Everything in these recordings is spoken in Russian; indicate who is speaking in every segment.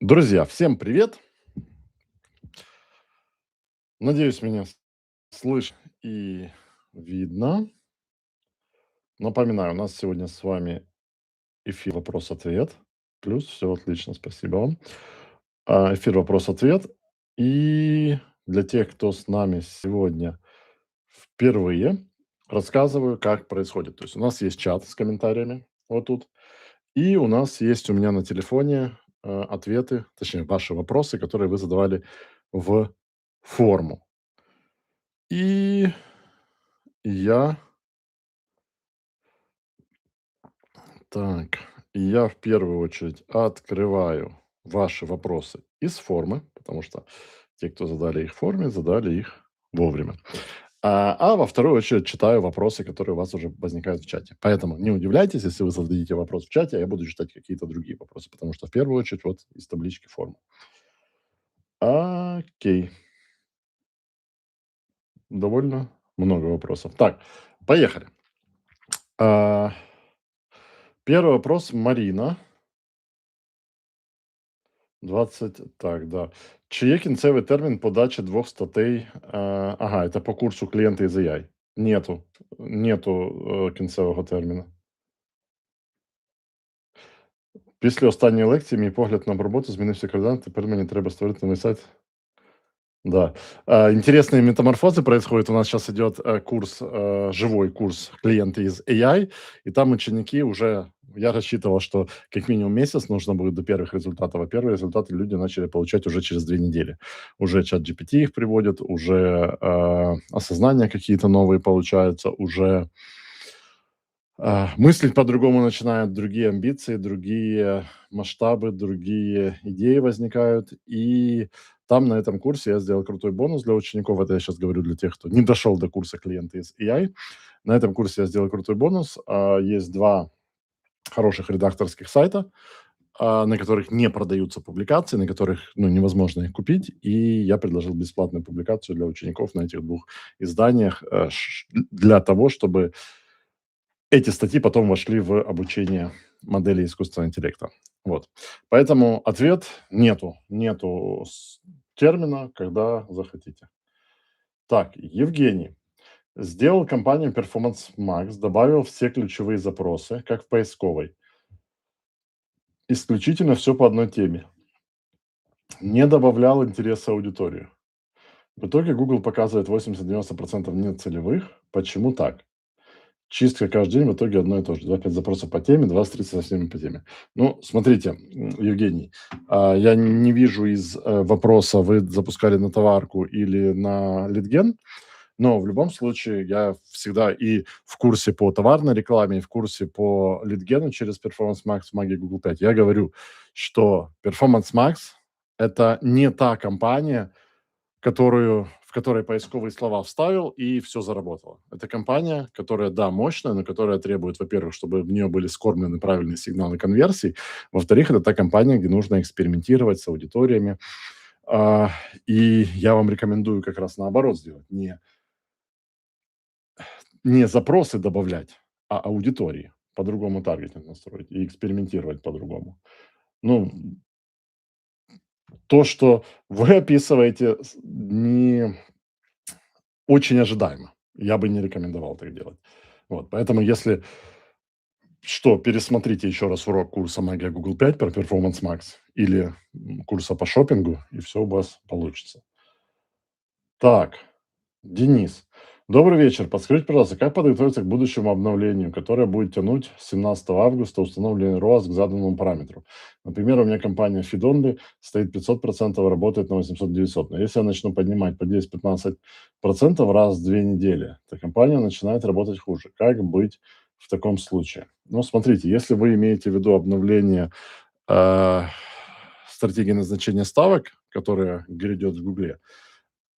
Speaker 1: Друзья, всем привет! Надеюсь, меня слышно и видно. Напоминаю, у нас сегодня с вами эфир «Вопрос-ответ». Плюс все отлично, спасибо вам. Эфир «Вопрос-ответ». И для тех, кто с нами сегодня впервые, рассказываю, как происходит. То есть у нас есть чат с комментариями вот тут. И у нас есть у меня на телефоне ответы, точнее, ваши вопросы, которые вы задавали в форму. И я так, я в первую очередь открываю ваши вопросы из формы, потому что те, кто задали их в форме, задали их вовремя. Во вторую очередь читаю вопросы, которые у вас уже возникают в чате. Поэтому не удивляйтесь, если вы зададите вопрос в чате, а я буду читать какие-то другие вопросы, потому что в первую очередь вот из таблички формы. Окей, довольно много вопросов. Так, поехали. А, Первый вопрос Марина. 20, так, да. Чи є кінцевий термін подачі двох статей? Ага, це по курсу клієнти із AI. Нету кінцевого терміну. Після останньої лекції мій погляд на роботу змінився кардинально. Тепер мені треба створити новий сайт. Да. Интересные метаморфозы происходят. У нас сейчас идет курс, живой курс клиенты из AI, и там ученики уже, я рассчитывал, что как минимум месяц нужно будет до первых результатов, а первые результаты люди начали получать уже через 2 недели. Уже чат GPT их приводит, уже осознания какие-то новые получаются, уже мыслить по-другому начинают, другие амбиции, другие масштабы, другие идеи возникают. И там на этом курсе я сделал крутой бонус для учеников. Это я сейчас говорю для тех, кто не дошел до курса клиента из AI. На этом курсе я сделал крутой бонус. Есть 2 хороших редакторских сайта, на которых не продаются публикации, на которых, ну, невозможно их купить. И я предложил бесплатную публикацию для учеников на этих 2 изданиях, для того, чтобы эти статьи потом вошли в обучение модели искусственного интеллекта. Вот. Поэтому ответ: нету термина «когда захотите». Так, Евгений. Сделал компанию Performance Max, добавил все ключевые запросы, как в поисковой. Исключительно все по одной теме. Не добавлял интереса аудитории. В итоге Google показывает 80-90% нецелевых. Почему так? Чистка каждый день, в итоге одно и то же. 2-5 запросов по теме, 20-30 со всеми по теме. Ну, смотрите, Евгений, я не вижу из вопроса, вы запускали на товарку или на лидген, но в любом случае я всегда и в курсе по товарной рекламе, и в курсе по лидгену через Performance Max в магии Google 5. Я говорю, что Performance Max – это не та компания, в которой поисковые слова вставил, и все заработало. Это компания, которая, да, мощная, но которая требует, во-первых, чтобы в нее были скормлены правильные сигналы конверсий. Во-вторых, это та компания, где нужно экспериментировать с аудиториями. И я вам рекомендую как раз наоборот сделать. Не запросы добавлять, а аудитории. По-другому таргетинг настроить и экспериментировать по-другому. Ну, то, что вы описываете, не очень ожидаемо. Я бы не рекомендовал так делать. Вот, поэтому если что, пересмотрите еще раз урок курса «Магия Google 5» про Performance Max или курса по шопингу, и все у вас получится. Так, Денис. Добрый вечер. Подскажите, пожалуйста, как подготовиться к будущему обновлению, которое будет тянуть с 17 августа установленный ROAS к заданному параметру? Например, у меня компания Fidonly стоит 500%, работает на 800-900. Но если я начну поднимать по 10-15% раз в 2 недели, то компания начинает работать хуже. Как быть в таком случае? Ну, смотрите, если вы имеете в виду обновление стратегии назначения ставок, которая грядет в Гугле,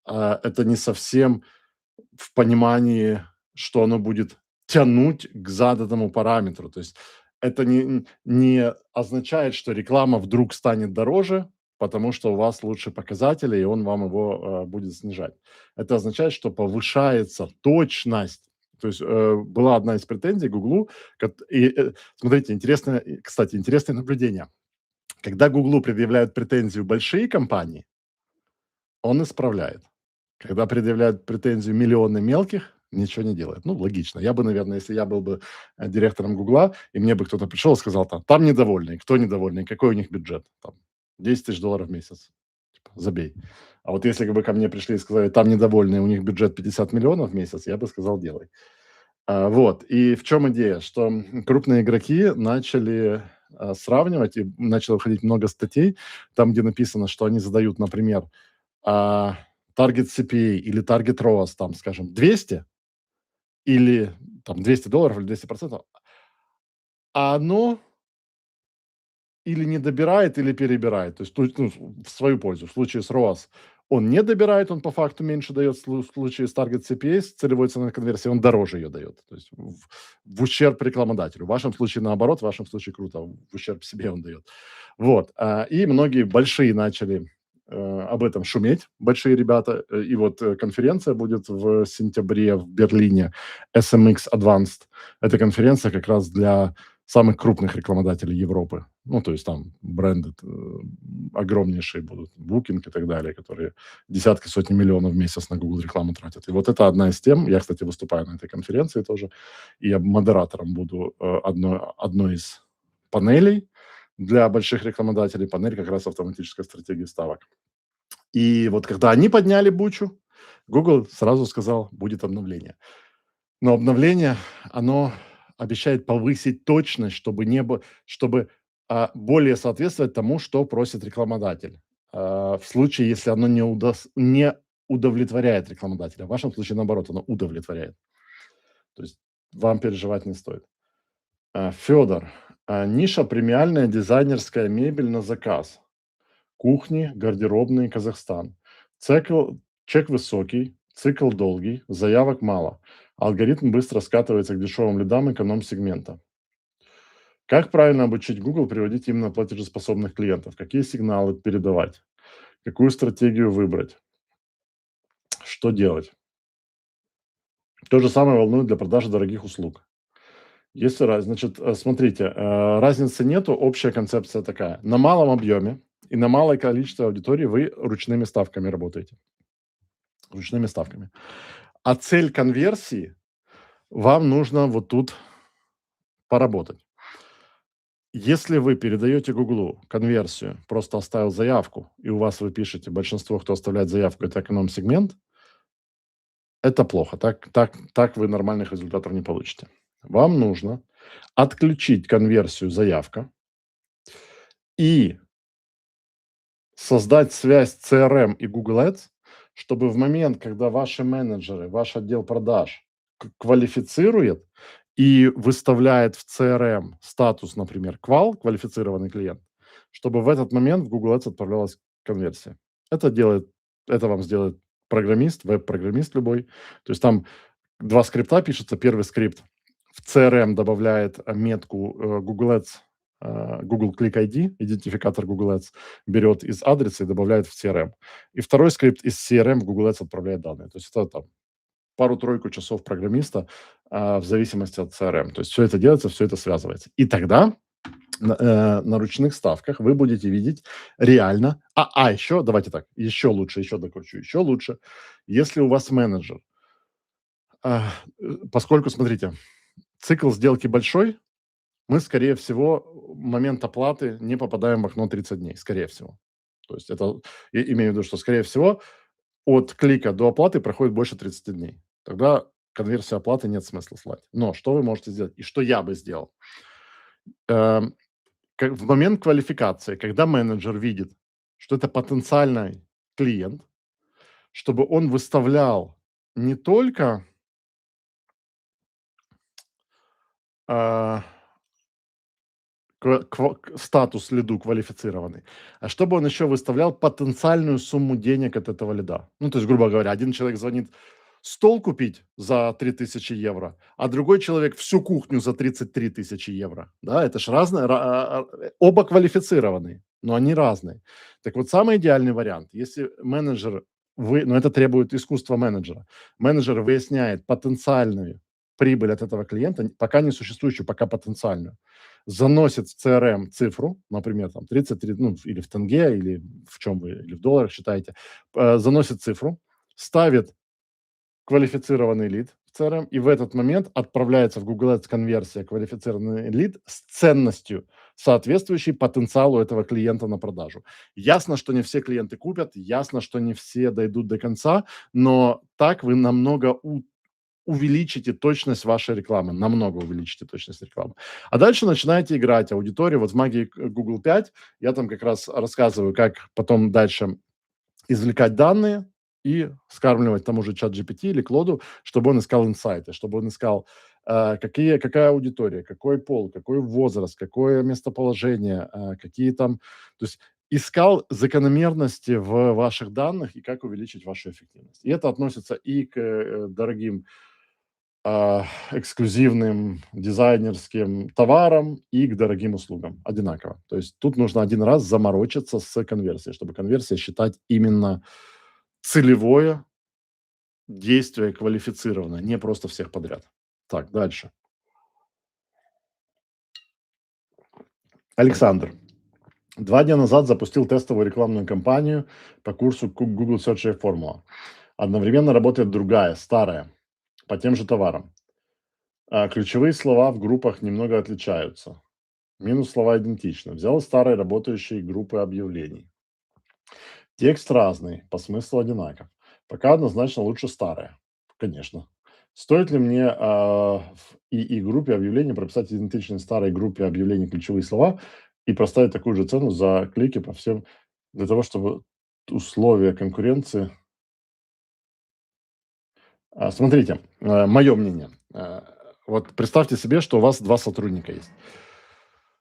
Speaker 1: это не совсем в понимании, что оно будет тянуть к заданному параметру. То есть это не означает, что реклама вдруг станет дороже, потому что у вас лучше показатели, и он вам его будет снижать. Это означает, что повышается точность. То есть была одна из претензий Гуглу. Смотрите, интересное, кстати, интересное наблюдение. Когда "Гуглу" предъявляют претензию большие компании, он исправляет. Когда предъявляют претензию миллионы мелких, ничего не делает. Ну, логично. Я бы, наверное, если я был бы, директором "Гугла", и мне бы кто-то пришел и сказал там недовольные. Кто недовольный? Какой у них бюджет? Там 10 тысяч долларов в месяц. Типа забей. А вот если бы ко мне пришли и сказали: "Там недовольные, у них бюджет 50 миллионов в месяц", я бы сказал: "Делай". Вот. И в чем идея? Что, крупные игроки начали, сравнивать, и начало выходить много статей, там, где написано, что они задают, например, а, таргет CPA или таргет ROAS, там, скажем, 200 или там $200 или 200%, а оно или не добирает, или перебирает. То есть, ну, в свою пользу. В случае с ROAS он не добирает, он по факту меньше дает. В случае с Target CPA, с целевой ценой конверсии, он дороже ее дает. То есть в ущерб рекламодателю. В вашем случае наоборот, в вашем случае круто, в ущерб себе он дает. Вот. И многие большие начали об этом шуметь, большие ребята. И вот конференция будет в сентябре в Берлине, SMX Advanced. Это конференция как раз для самых крупных рекламодателей Европы. Ну, то есть там бренды огромнейшие будут, Booking и так далее, которые десятки, сотни миллионов в месяц на Google рекламу тратят. И вот это одна из тем. Я, кстати, выступаю на этой конференции тоже, и я модератором буду одной из панелей для больших рекламодателей. Панель как раз автоматической стратегии ставок. И вот когда они подняли бучу, Google сразу сказал, будет обновление. Но обновление, оно обещает повысить точность, чтобы, более соответствовать тому, что просит рекламодатель. В случае, если оно не удовлетворяет рекламодателя. В вашем случае, наоборот, оно удовлетворяет. То есть вам переживать не стоит. Федор, ниша премиальная дизайнерская мебель на заказ. Кухни, гардеробные, Казахстан. Цикл, чек высокий, цикл долгий, заявок мало. Алгоритм быстро скатывается к дешевым лидам эконом-сегмента. Как правильно обучить Google приводить именно платежеспособных клиентов? Какие сигналы передавать? Какую стратегию выбрать? Что делать? То же самое волнует для продажи дорогих услуг. Если значит, смотрите, разницы нету, общая концепция такая. На малом объеме и на малое количество аудитории вы ручными ставками работаете. Ручными ставками. А цель конверсии вам нужно вот тут поработать. Если вы передаете "Гуглу" конверсию, просто оставил заявку, и у вас вы пишете, большинство, кто оставляет заявку, это эконом-сегмент, это плохо. Так вы нормальных результатов не получите. Вам нужно отключить конверсию "заявка" и создать связь с CRM и Google Ads, чтобы в момент, когда ваши менеджеры, ваш отдел продаж квалифицирует и выставляет в CRM статус, например, квал, квалифицированный клиент, чтобы в этот момент в Google Ads отправлялась конверсия. Это делает, это вам сделает программист, веб-программист любой. То есть там два скрипта пишется. Первый скрипт в CRM добавляет метку Google Ads, Google Click ID, идентификатор Google Ads, берет из адреса и добавляет в CRM. И второй скрипт из CRM в Google Ads отправляет данные. То есть это там пару-тройку часов программиста в зависимости от CRM. То есть все это делается, все это связывается. И тогда на ручных ставках вы будете видеть реально. Еще, давайте так, еще лучше, еще докручу, еще лучше, если у вас менеджер, поскольку, смотрите, цикл сделки большой, мы, скорее всего, в момент оплаты не попадаем в окно 30 дней, скорее всего. То есть это, я имею в виду, что, скорее всего, от клика до оплаты проходит больше 30 дней. Тогда конверсию оплаты нет смысла слать. Но что вы можете сделать, и что я бы сделал? Эм, в момент квалификации, когда менеджер видит, что это потенциальный клиент, чтобы он выставлял не только а, статус лиду квалифицированный, а чтобы он еще выставлял потенциальную сумму денег от этого лида. Ну, то есть, грубо говоря, один человек звонит стол купить за 3000 евро, а другой человек всю кухню за 33 тысячи евро. Да, это же разные, оба квалифицированные, но они разные. Так вот, самый идеальный вариант, если менеджер, но это требует искусства менеджера, менеджер выясняет потенциальную прибыль от этого клиента, пока не существующую, пока потенциальную, заносит в CRM цифру, например, там 33, ну, или в тенге, или в чем вы, или в долларах считаете, заносит цифру, ставит квалифицированный лид в CRM, и в этот момент отправляется в Google Ads конверсия квалифицированный лид с ценностью, соответствующей потенциалу этого клиента на продажу. Ясно, что не все клиенты купят, ясно, что не все дойдут до конца, но так вы намного увеличите точность вашей рекламы, намного увеличите точность рекламы. А дальше начинаете играть аудиторию. Вот в магии Google 5 я там как раз рассказываю, как потом дальше извлекать данные и скармливать тому же чат GPT или Клоду, чтобы он искал инсайты, чтобы он искал, какая аудитория, какой пол, какой возраст, какое местоположение, какие там... То есть искал закономерности в ваших данных и как увеличить вашу эффективность. И это относится и к дорогим эксклюзивным дизайнерским товарам и к дорогим услугам одинаково. То есть тут нужно один раз заморочиться с конверсией, чтобы конверсия считать именно целевое действие квалифицированное, не просто всех подряд. Так, дальше. Александр. 2 дня назад запустил тестовую рекламную кампанию по курсу Google Search Formula. Одновременно работает другая, старая, по тем же товарам. Ключевые слова в группах немного отличаются. Минус слова идентичны. Взял старые работающие группы объявлений. Текст разный, по смыслу одинаков. Пока однозначно лучше старая. Конечно. Стоит ли мне в ИИ-группе объявлений прописать идентичные старой группе объявлений ключевые слова и проставить такую же цену за клики по всем, для того, чтобы условия конкуренции... Смотрите, мое мнение. Вот представьте себе, что у вас 2 сотрудника есть.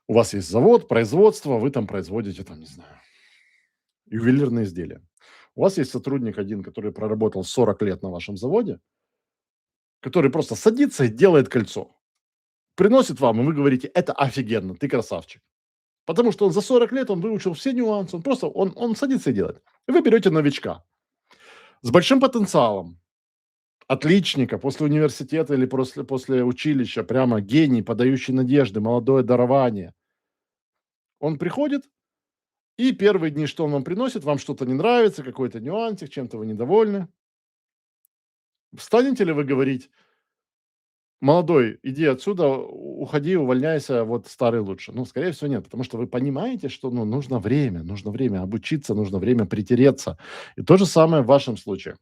Speaker 1: У вас есть завод, производство, вы там производите, там, не знаю, ювелирные изделия. У вас есть сотрудник один, который проработал 40 лет на вашем заводе, который просто садится и делает кольцо. Приносит вам, и вы говорите: это офигенно, ты красавчик. Потому что он за 40 лет он выучил все нюансы, он садится и делает. И вы берете новичка с большим потенциалом, отличника после университета или после училища, прямо гений, подающий надежды, молодое дарование. Он приходит, и первые дни, что он вам приносит, вам что-то не нравится, какой-то нюансик, чем-то вы недовольны. Станете ли вы говорить: молодой, иди отсюда, уходи, увольняйся, вот старый лучше? Ну, скорее всего, нет, потому что вы понимаете, что, ну, нужно время обучиться, нужно время притереться. И то же самое в вашем случае.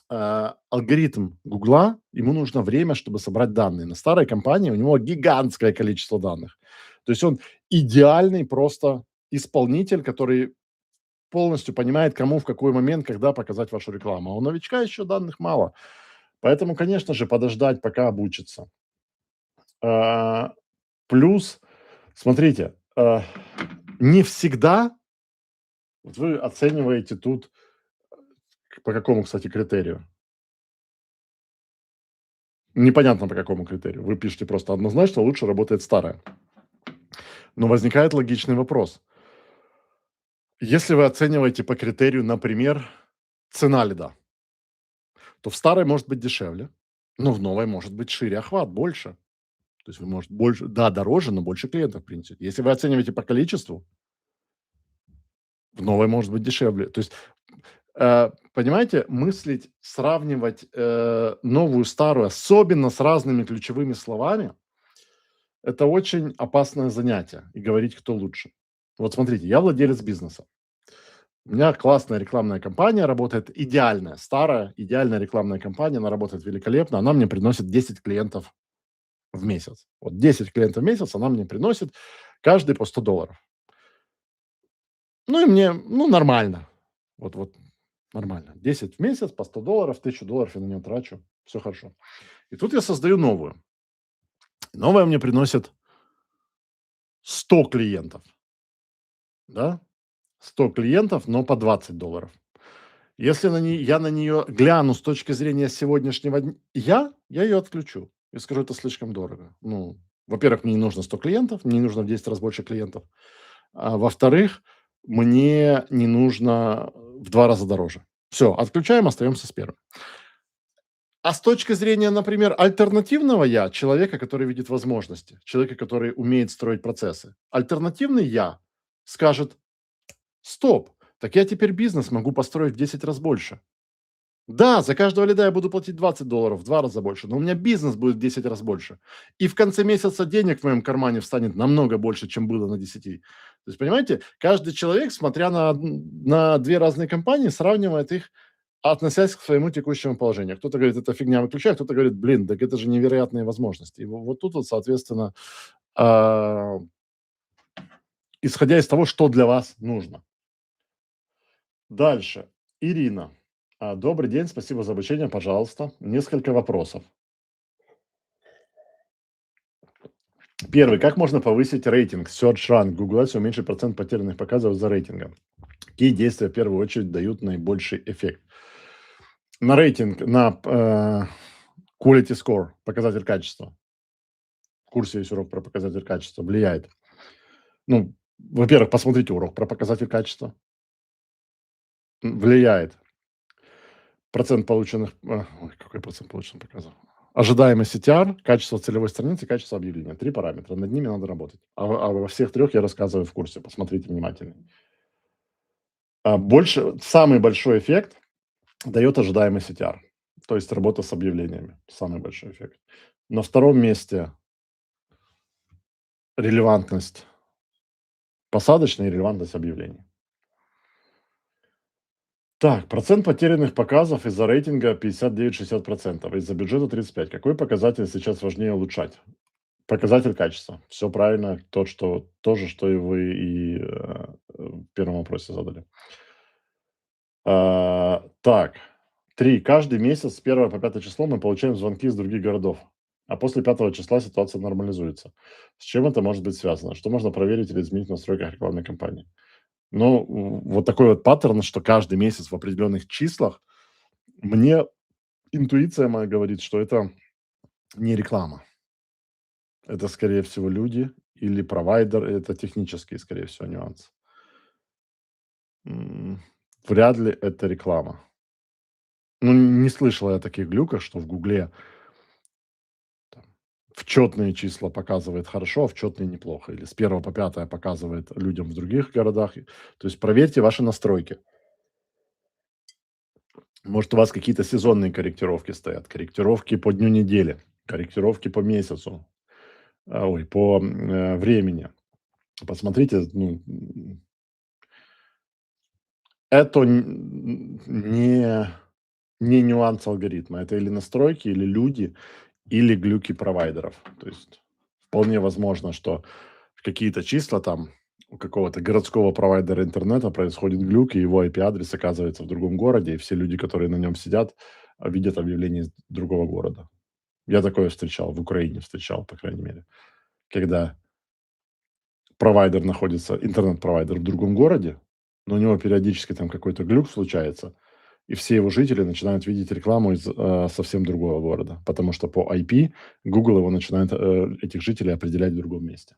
Speaker 1: Алгоритм Гугла, ему нужно время, чтобы собрать данные. На старой компании у него гигантское количество данных. То есть он идеальный просто исполнитель, который полностью понимает, кому в какой момент, когда показать вашу рекламу. А у новичка еще данных мало. Поэтому, конечно же, подождать, пока обучится. А, Плюс, смотрите, не всегда вот вы оцениваете тут по какому, кстати, критерию? Непонятно по какому критерию. Вы пишете просто однозначно лучше работает старая. Но возникает логичный вопрос. Если вы оцениваете по критерию, например, цена лида, то в старой может быть дешевле, но в новой может быть шире охват, больше. То есть вы, может, больше, да, дороже, но больше клиентов принесете. Если вы оцениваете по количеству, в новой может быть дешевле. То есть, понимаете, мыслить, сравнивать новую, старую, особенно с разными ключевыми словами, это очень опасное занятие. И говорить, кто лучше. Вот смотрите, я владелец бизнеса. У меня классная рекламная кампания работает, идеальная, старая, идеальная рекламная кампания, она работает великолепно, она мне приносит 10 клиентов в месяц. Вот 10 клиентов в месяц она мне приносит, каждый по $100. Ну и мне, ну, нормально. Вот нормально. 10 в месяц по $100, $1000 я на нее трачу, все хорошо. И тут я создаю новую. Новая мне приносит 100 клиентов, да, 100 клиентов, но по $20. Если я на нее гляну с точки зрения сегодняшнего дня, я ее отключу. Я скажу, это слишком дорого. Ну, во-первых, мне не нужно 100 клиентов, мне не нужно в 10 раз больше клиентов. А во-вторых, мне не нужно в 2 раза дороже. Все, отключаем, остаемся с первым. А с точки зрения, например, альтернативного я, человека, который видит возможности, человека, который умеет строить процессы, альтернативный я скажет: "Стоп, так я теперь бизнес могу построить в 10 раз больше. Да, за каждого лида я буду платить $20, в 2 раза больше, но у меня бизнес будет в 10 раз больше. И в конце месяца денег в моем кармане встанет намного больше, чем было на 10". То есть, понимаете, каждый человек, смотря на 2 разные компании, сравнивает их, относясь к своему текущему положению. Кто-то говорит: "Это фигня, выключай", кто-то говорит: "Блин, так это же невероятные возможности". И вот тут вот, соответственно, а, исходя из того, что для вас нужно. Дальше. Ирина. Добрый день, спасибо за обучение, пожалуйста. Несколько вопросов. Первый. Как можно повысить рейтинг, search rank Google Ads и уменьшить процент потерянных показов за рейтингом? Какие действия в первую очередь дают наибольший эффект? На рейтинг, на quality score, показатель качества. В курсе есть урок про показатель качества, влияет. Ну, во-первых, посмотрите урок про показатель качества. Влияет. Процент полученных, ой, какой процент полученных показов? Ожидаемый CTR, качество целевой страницы, качество объявления. 3 параметра. Над ними надо работать. А во всех 3 я рассказываю в курсе. Посмотрите внимательно. Самый большой эффект дает ожидаемый CTR, то есть работа с объявлениями. Самый большой эффект. На втором месте релевантность посадочная и релевантность объявлений. Так, процент потерянных показов из-за рейтинга 59-60%, из-за бюджета 35%. Какой показатель сейчас важнее улучшать? Показатель качества. Все правильно. То же, что и вы в первом вопросе задали. Так, 3. Каждый месяц с 1 по 5 число мы получаем звонки из других городов, а после 5 числа ситуация нормализуется. С чем это может быть связано? Что можно проверить или изменить в настройках рекламной кампании? Ну, вот такой вот паттерн, что каждый месяц в определенных числах, мне интуиция моя говорит, что это не реклама. Это, скорее всего, люди или провайдер, это технические, скорее всего, нюансы. Вряд ли это реклама. Ну, не слышал я о таких глюках, что в "Гугле" там в четные числа показывает хорошо, а в четные неплохо, или с 1 по 5 показывает людям в других городах. То есть проверьте ваши настройки. Может, у вас какие-то сезонные корректировки стоят, корректировки по дню недели, корректировки по месяцу, по времени. Посмотрите, это не нюанс алгоритма. Это или настройки, или люди, или глюки провайдеров. То есть вполне возможно, что в какие-то числа там у какого-то городского провайдера интернета происходит глюк, и его IP-адрес оказывается в другом городе, и все люди, которые на нем сидят, видят объявление из другого города. Я такое встречал, в Украине встречал, по крайней мере. Когда провайдер находится, интернет-провайдер в другом городе, но у него периодически там какой-то глюк случается, и все его жители начинают видеть рекламу из совсем другого города, потому что по IP Google его начинает, этих жителей определять в другом месте.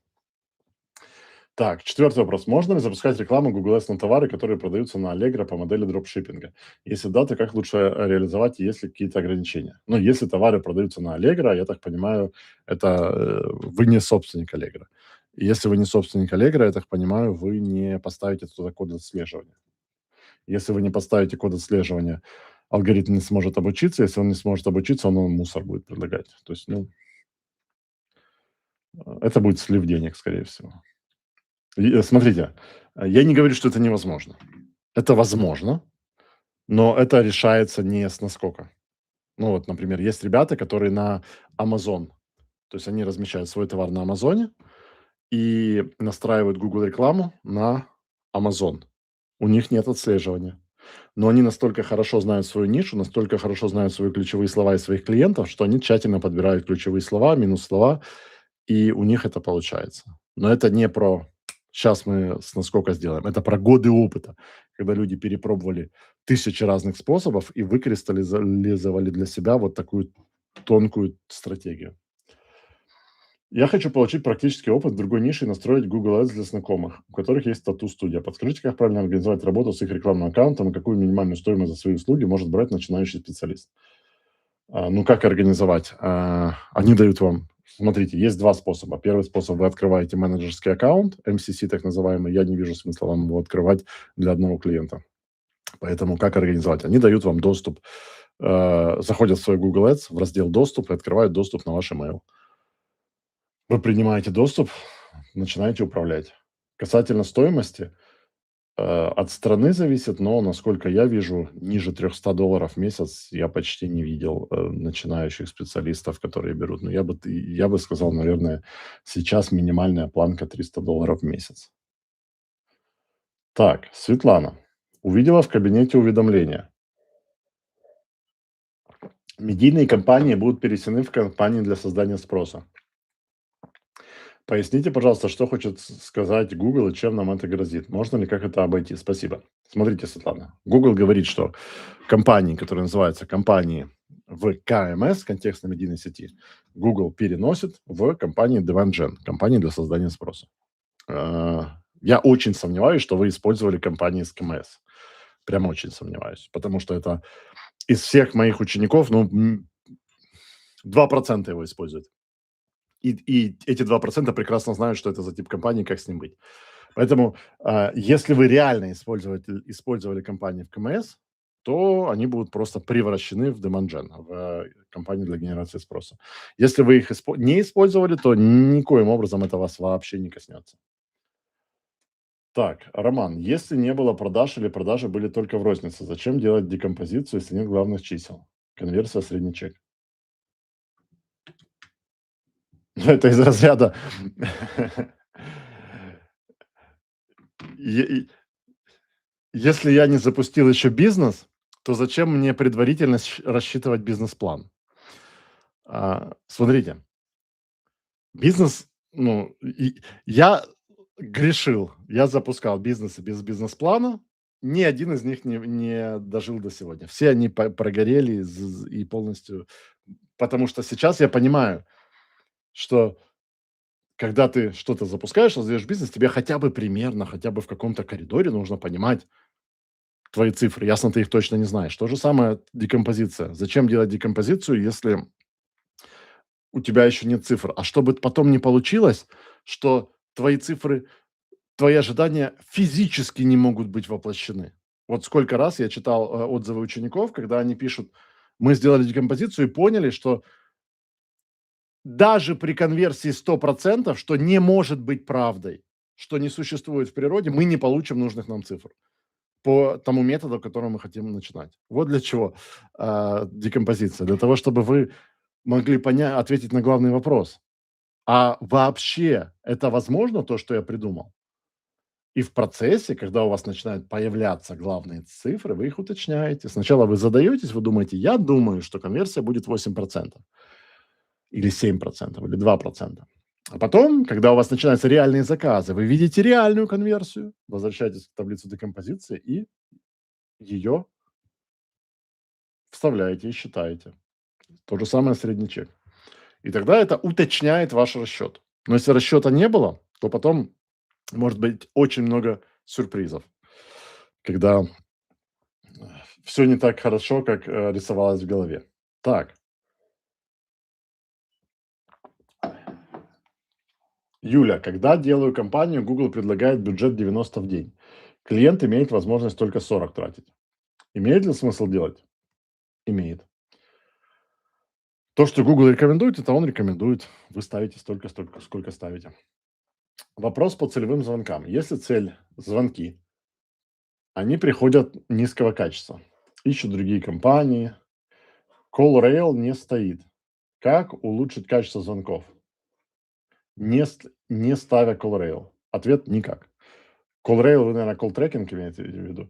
Speaker 1: Так, 4 вопрос. Можно ли запускать рекламу Google Ads на товары, которые продаются на Allegro по модели дропшиппинга? Если да, то как лучше реализовать, есть ли какие-то ограничения? Ну, если товары продаются на Allegro, я так понимаю, это вы не собственник Allegro. И если вы не собственник Allegro, я так понимаю, вы не поставите туда код отслеживания. Если вы не поставите код отслеживания, алгоритм не сможет обучиться. Если он не сможет обучиться, он вам мусор будет предлагать. То есть, это будет слив денег, скорее всего. Смотрите, я не говорю, что это невозможно. Это возможно, но это решается не с наскока. Ну вот, например, есть ребята, которые на Amazon, то есть они размещают свой товар на "Амазоне" и настраивают Google рекламу на Amazon. У них нет отслеживания, но они настолько хорошо знают свою нишу, настолько хорошо знают свои ключевые слова и своих клиентов, что они тщательно подбирают ключевые слова, минус-слова, и у них это получается. Но это не про "сейчас мы с наскока сделаем", это про годы опыта, когда люди перепробовали тысячи разных способов и выкристаллизовали для себя вот такую тонкую стратегию. Я хочу получить практический опыт в другой нише и настроить Google Ads для знакомых, у которых есть тату-студия. Подскажите, как правильно организовать работу с их рекламным аккаунтом и какую минимальную стоимость за свои услуги может брать начинающий специалист? Ну, как организовать? Они дают вам смотрите, есть 2 способа. Первый способ: вы открываете менеджерский аккаунт, MCC так называемый. Я не вижу смысла вам его открывать для одного клиента. Поэтому как организовать? Они дают вам доступ, заходят в свой Google Ads, в раздел "Доступ" и открывают доступ на ваш имейл. Вы принимаете доступ, начинаете управлять. Касательно стоимости, от страны зависит, но, насколько я вижу, ниже $300 в месяц я почти не видел, начинающих специалистов, которые берут. Но я бы сказал, наверное, сейчас минимальная планка $300 в месяц. Так, Светлана увидела в кабинете уведомление. Медийные компании будут перенесены в компании для создания спроса. Поясните, пожалуйста, что хочет сказать Google и чем нам это грозит? Можно ли как это обойти? Спасибо. Смотрите, Светлана, Google говорит, что компании, которые называются компании в КМС, контекстно-медийной сети, Google переносит в компании Demand Gen, компании для создания спроса. Я очень сомневаюсь, что вы использовали компании с КМС. Прям очень сомневаюсь, потому что это из всех моих учеников, 2% его используют. И эти 2% прекрасно знают, что это за тип компании, как с ним быть. Поэтому, если вы реально использовали компании в КМС, то они будут просто превращены в Demand Gen, в компанию для генерации спроса. Если вы их не использовали, то никоим образом это вас вообще не коснется. Так, Роман, если не было продаж или продажи были только в рознице, зачем делать декомпозицию, если нет главных чисел? Конверсия, средний чек. Это из разряда е если я не запустил еще бизнес, то зачем мне предварительно рассчитывать бизнес-план? Смотрите, бизнес, я грешил, я запускал бизнесы без бизнес-плана, ни один из них не дожил до сегодня. Все они прогорели и полностью, потому что сейчас я понимаю, что когда ты что-то запускаешь, создаешь бизнес, тебе хотя бы примерно, хотя бы в каком-то коридоре нужно понимать твои цифры. Ясно, ты их точно не знаешь. То же самое декомпозиция. Зачем делать декомпозицию, если у тебя еще нет цифр? А чтобы потом не получилось, что твои цифры, твои ожидания физически не могут быть воплощены. Вот сколько раз я читал отзывы учеников, когда они пишут: мы сделали декомпозицию и поняли, что даже при конверсии 100%, что не может быть правдой, что не существует в природе, мы не получим нужных нам цифр по тому методу, которым мы хотим начинать. Вот для чего декомпозиция. Для того, чтобы вы могли ответить на главный вопрос. А вообще это возможно, то, что я придумал? И в процессе, когда у вас начинают появляться главные цифры, вы их уточняете. Сначала вы задаетесь, вы думаете: я думаю, что конверсия будет 8%, или 7%, или 2%. А потом, когда у вас начинаются реальные заказы, вы видите реальную конверсию, возвращаетесь в таблицу декомпозиции и ее вставляете и считаете. То же самое средний чек. И тогда это уточняет ваш расчет. Но если расчета не было, то потом может быть очень много сюрпризов, когда все не так хорошо, как рисовалось в голове. Так, Юля, когда делаю компанию, Google предлагает бюджет 90 в день. Клиент имеет возможность только 40 тратить. Имеет ли смысл делать? Имеет. То, что Google рекомендует, это он рекомендует. Вы ставите столько, сколько ставите. Вопрос по целевым звонкам. Если цель – звонки, они приходят низкого качества. Ищут другие компании. CallRail не стоит. Как улучшить качество звонков? Не ставя CallRail. Ответ – никак. CallRail, вы, наверное, колл-трекинг имеете в виду.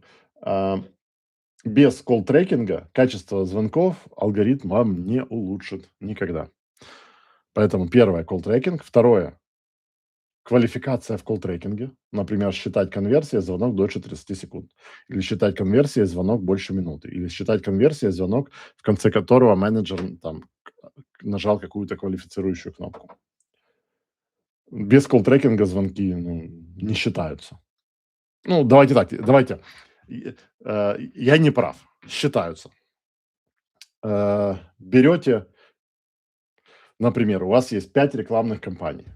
Speaker 1: Без колл-трекинга качество звонков алгоритм вам не улучшит никогда. Поэтому первое – колл-трекинг. Второе – квалификация в колл-трекинге. Например, считать конверсия, звонок дольше 30 секунд. Или считать конверсия, звонок больше минуты. Или считать конверсия, звонок, в конце которого менеджер там нажал какую-то квалифицирующую кнопку. Без колл-трекинга звонки не считаются. Давайте так, я не прав, считаются. берете, например, у вас есть 5 рекламных кампаний.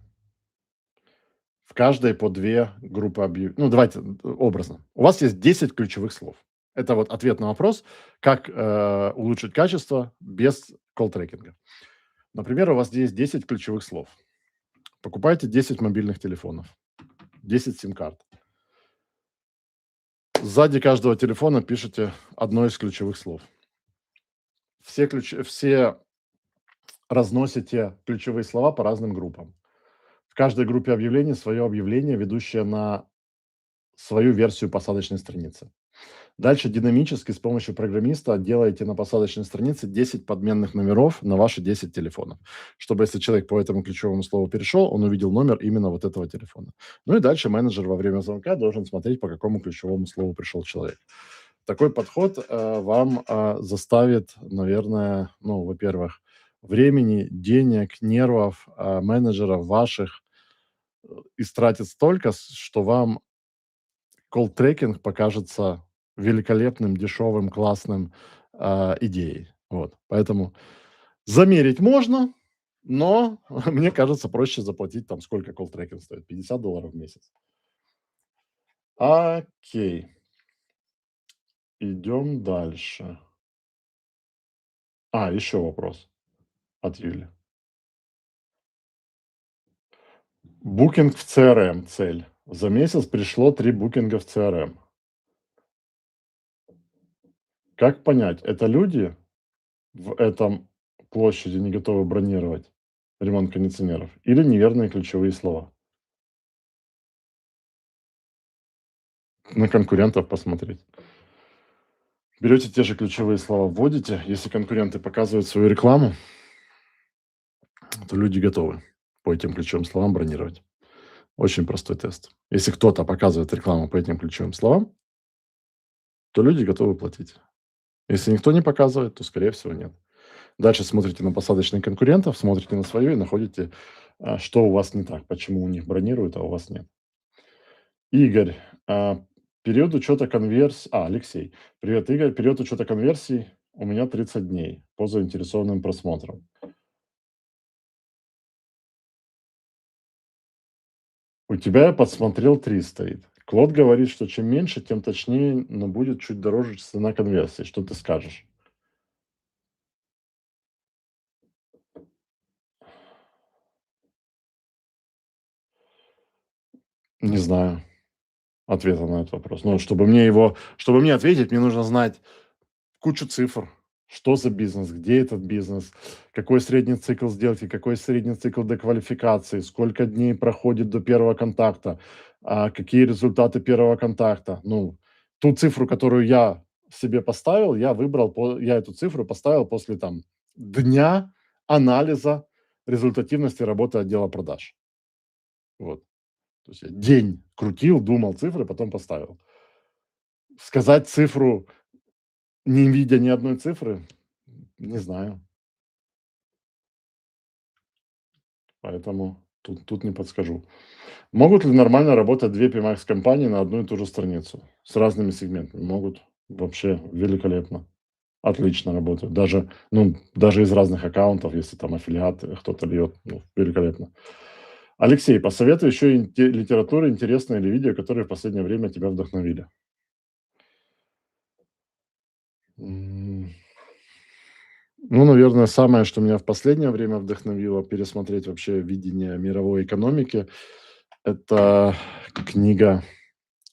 Speaker 1: В каждой по 2 группы объявлений. Ну, давайте образно. У вас есть 10 ключевых слов. Это вот ответ на вопрос, как улучшить качество без колл-трекинга. Например, у вас есть 10 ключевых слов. Покупайте 10 мобильных телефонов, 10 сим-карт. Сзади каждого телефона пишите одно из ключевых слов. Все разносите ключевые слова по разным группам. В каждой группе объявлений свое объявление, ведущее на свою версию посадочной страницы. Дальше динамически с помощью программиста делаете на посадочной странице 10 подменных номеров на ваши 10 телефонов, чтобы если человек по этому ключевому слову перешел, он увидел номер именно вот этого телефона. Ну и дальше менеджер во время звонка должен смотреть, по какому ключевому слову пришел человек. Такой подход вам заставит, наверное, ну, во-первых, времени, денег, нервов менеджеров ваших истратить столько, что вам колл-трекинг покажется великолепным, дешевым, классным идеей. Вот. Поэтому замерить можно, но мне кажется, проще заплатить там сколько колл-трекинг стоит? $50 в месяц. Окей. Идем дальше. Еще вопрос от Юли. Букинг в CRM цель. За месяц пришло 3 букинга в CRM. Как понять, это люди в этом площади не готовы бронировать ремонт кондиционеров или неверные ключевые слова? На конкурентов посмотреть. Берете те же ключевые слова, вводите. Если конкуренты показывают свою рекламу, то люди готовы по этим ключевым словам бронировать. Очень простой тест. Если кто-то показывает рекламу по этим ключевым словам, то люди готовы платить. Если никто не показывает, то, скорее всего, нет. Дальше смотрите на посадочных конкурентов, смотрите на свою и находите, что у вас не так, почему у них бронируют, а у вас нет. Игорь, период учета конверсий. Алексей. Привет, Игорь. Период учета конверсий у меня 30 дней по заинтересованным просмотрам. У тебя я подсмотрел 3 стоит. Клод говорит, что чем меньше, тем точнее, но будет чуть дороже цена конверсии. Что ты скажешь? Не знаю ответа на этот вопрос. Ну, чтобы мне ответить, мне нужно знать кучу цифр. Что за бизнес, где этот бизнес, какой средний цикл сделки, какой средний цикл деквалификации, сколько дней проходит до первого контакта, какие результаты первого контакта. Ну, ту цифру, которую я себе поставил, я эту цифру поставил после там дня анализа результативности работы отдела продаж. Вот. То есть я день крутил, думал цифры, потом поставил. Сказать цифру, не видя ни одной цифры, не знаю. Поэтому тут не подскажу. Могут ли нормально работать 2 PMax-компании на одну и ту же страницу с разными сегментами? Могут. Вообще великолепно. Отлично работают. Даже из разных аккаунтов, если там аффилиат кто-то льет. Ну, великолепно. Алексей, посоветуй еще литературу интересную или видео, которые в последнее время тебя вдохновили. Ну, наверное, самое, что меня в последнее время вдохновило пересмотреть вообще видение мировой экономики, это книга,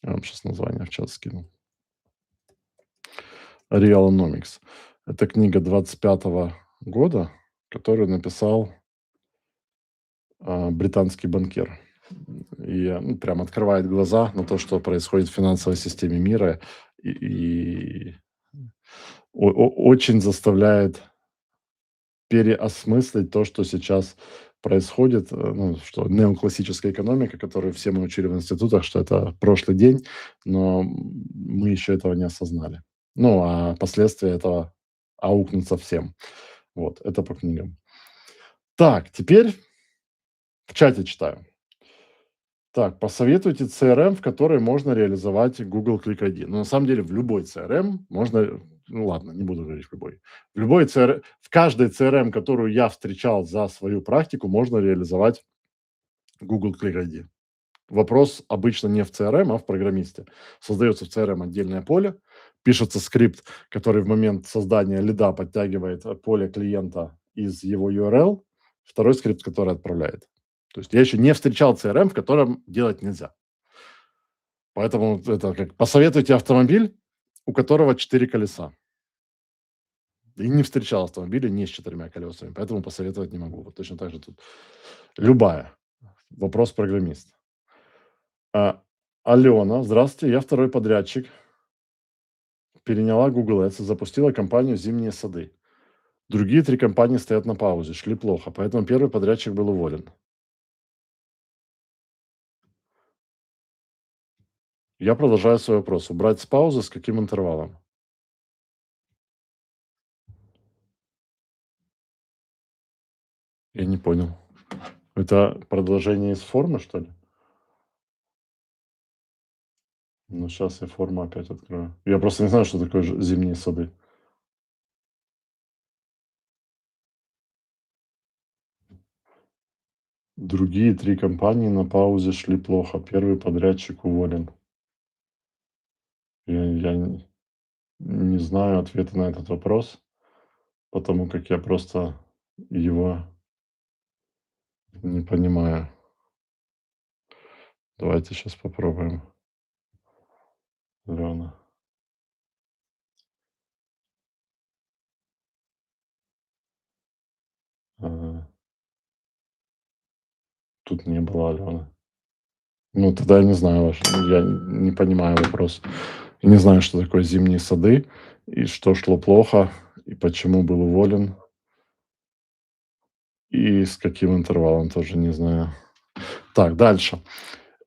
Speaker 1: я вам сейчас название в чат скину. Realonomics. Это книга 25 года, которую написал британский банкир. И прям открывает глаза на то, что происходит в финансовой системе мира, и очень заставляет переосмыслить то, что сейчас происходит, что неоклассическая экономика, которую все мы учили в институтах, что это прошлый день, но мы еще этого не осознали. Ну, а последствия этого аукнутся всем. Вот, это по книгам. Так, теперь в чате читаю. Так, посоветуйте CRM, в которой можно реализовать Google Click ID. Но на самом деле в любой CRM можно ну ладно, не буду говорить в любой. В каждой CRM, которую я встречал за свою практику, можно реализовать Google Click ID. Вопрос обычно не в CRM, а в программисте. Создается в CRM отдельное поле, пишется скрипт, который в момент создания лида подтягивает поле клиента из его URL, второй скрипт, который отправляет. То есть я еще не встречал CRM, в котором делать нельзя. Поэтому это как посоветуйте автомобиль, у которого 4 колеса. И не встречал автомобиля не с 4 колесами, поэтому посоветовать не могу. Вот точно так же тут любая. Вопрос программист. Алена, здравствуйте, я второй подрядчик. Переняла Google Ads и запустила компанию «Зимние сады». Другие 3 компании стоят на паузе, шли плохо, поэтому первый подрядчик был уволен. Я продолжаю свой вопрос. Убрать с паузы с каким интервалом? Я не понял. Это продолжение из формы, что ли? Ну, сейчас я форму опять открою. Я просто не знаю, что такое «Зимние сады». Другие 3 компании на паузе шли плохо. Первый подрядчик уволен. Я не знаю ответа на этот вопрос, потому как я просто его не понимаю. Давайте сейчас попробуем. Алена. Тут не было Алены. Ну, тогда я не знаю я не понимаю вопрос. Я не знаю, что такое «Зимние сады» и что шло плохо, и почему был уволен, и с каким интервалом, тоже не знаю. Так, дальше.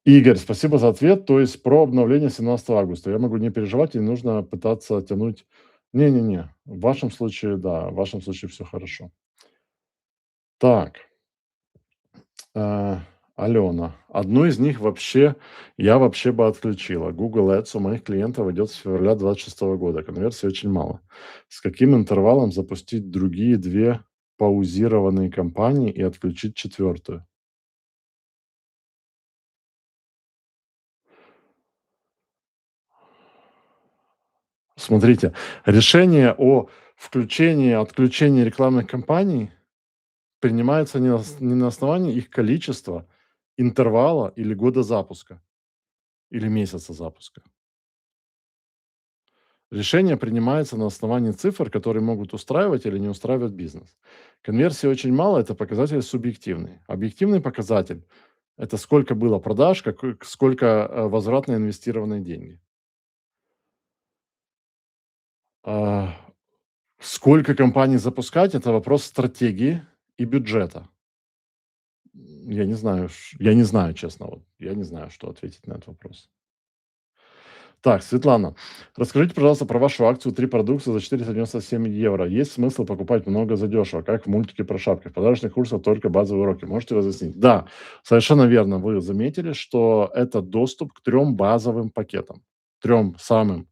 Speaker 1: Игорь, спасибо за ответ. То есть про обновление 17 августа. Я могу не переживать, и не нужно пытаться тянуть. Не-не-не, в вашем случае, да, в вашем случае все хорошо. Так, Алена, одну из них я вообще бы отключила. Google Ads у моих клиентов идет с февраля 26 года. Конверсии очень мало. С каким интервалом запустить другие 2 паузированные кампании и отключить 4-ю? Смотрите, решение о включении, отключении рекламных кампаний принимается не на основании их количества, интервала или года запуска, или месяца запуска. Решение принимается на основании цифр, которые могут устраивать или не устраивать бизнес. Конверсии очень мало, это показатель субъективный. Объективный показатель– это сколько было продаж, сколько возвратно инвестированные деньги. А, Сколько компаний запускать– это вопрос стратегии и бюджета. Я не знаю, честно, вот, я не знаю, что ответить на этот вопрос. Так, Светлана, расскажите, пожалуйста, про вашу акцию «3 продукта за 497 евро». Есть смысл покупать много задешево, как в мультике про шапки? В подарочных курсах только базовые уроки. Можете разъяснить? Да, совершенно верно. Вы заметили, что это доступ к 3 базовым пакетам. 3 самым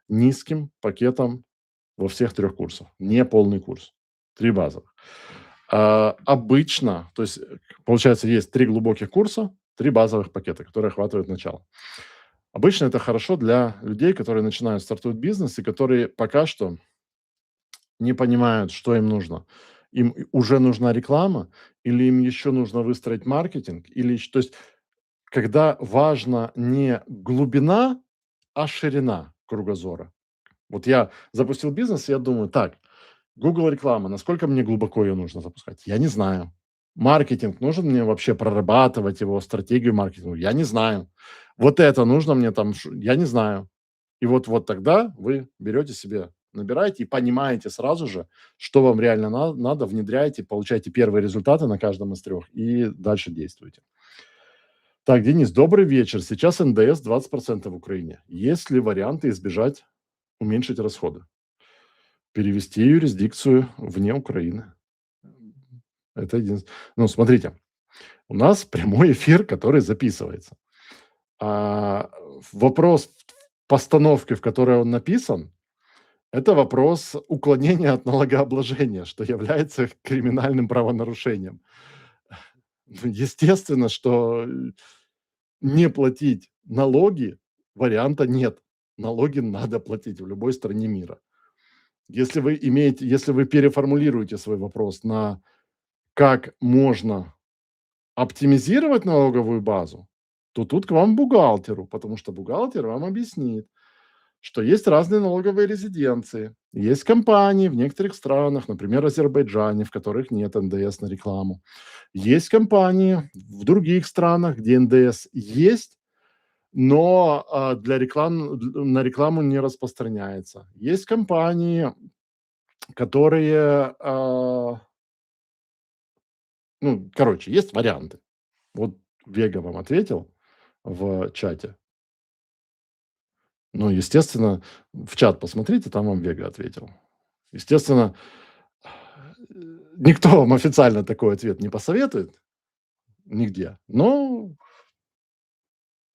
Speaker 1: низким пакетам во всех 3 курсах. Не полный курс. 3 базовых. Обычно, то есть, получается, есть 3 глубоких курса, 3 базовых пакета, которые охватывают начало. Обычно это хорошо для людей, которые начинают, стартуют бизнес и которые пока что не понимают, что им нужно. Им уже нужна реклама или им еще нужно выстроить маркетинг, то есть когда важна не глубина, а ширина кругозора. Вот я запустил бизнес, и я думаю: так, Google реклама, насколько мне глубоко ее нужно запускать? Я не знаю. Маркетинг, нужен мне вообще прорабатывать его, стратегию маркетинга? Я не знаю. Вот это нужно мне там, я не знаю. И вот тогда вы берете себе, набираете и понимаете сразу же, что вам реально надо, внедряете, получаете первые результаты на каждом из 3 и дальше действуете. Так, Денис, добрый вечер. Сейчас НДС 20% в Украине. Есть ли варианты уменьшить расходы? Перевести юрисдикцию вне Украины. Это единственное. Ну, смотрите, у нас прямой эфир, который записывается. А вопрос постановки, в которой он написан, Это вопрос уклонения от налогообложения, что является криминальным правонарушением. Ну, естественно, что, не платить налоги варианта нет. Налоги надо платить в любой стране мира. Если вы переформулируете свой вопрос на как можно оптимизировать налоговую базу, то тут к вам бухгалтеру, потому что бухгалтер вам объяснит, что есть разные налоговые резиденции. Есть компании в некоторых странах, например, Азербайджане, в которых нет НДС на рекламу. Есть компании в других странах, где НДС есть, но на рекламу не распространяется. Есть компании, которые, ну, короче, есть варианты. Вот Вега вам ответил в чате. Ну, естественно, в чат посмотрите, там вам Вега ответил. Естественно, никто вам официально такой ответ не посоветует нигде, но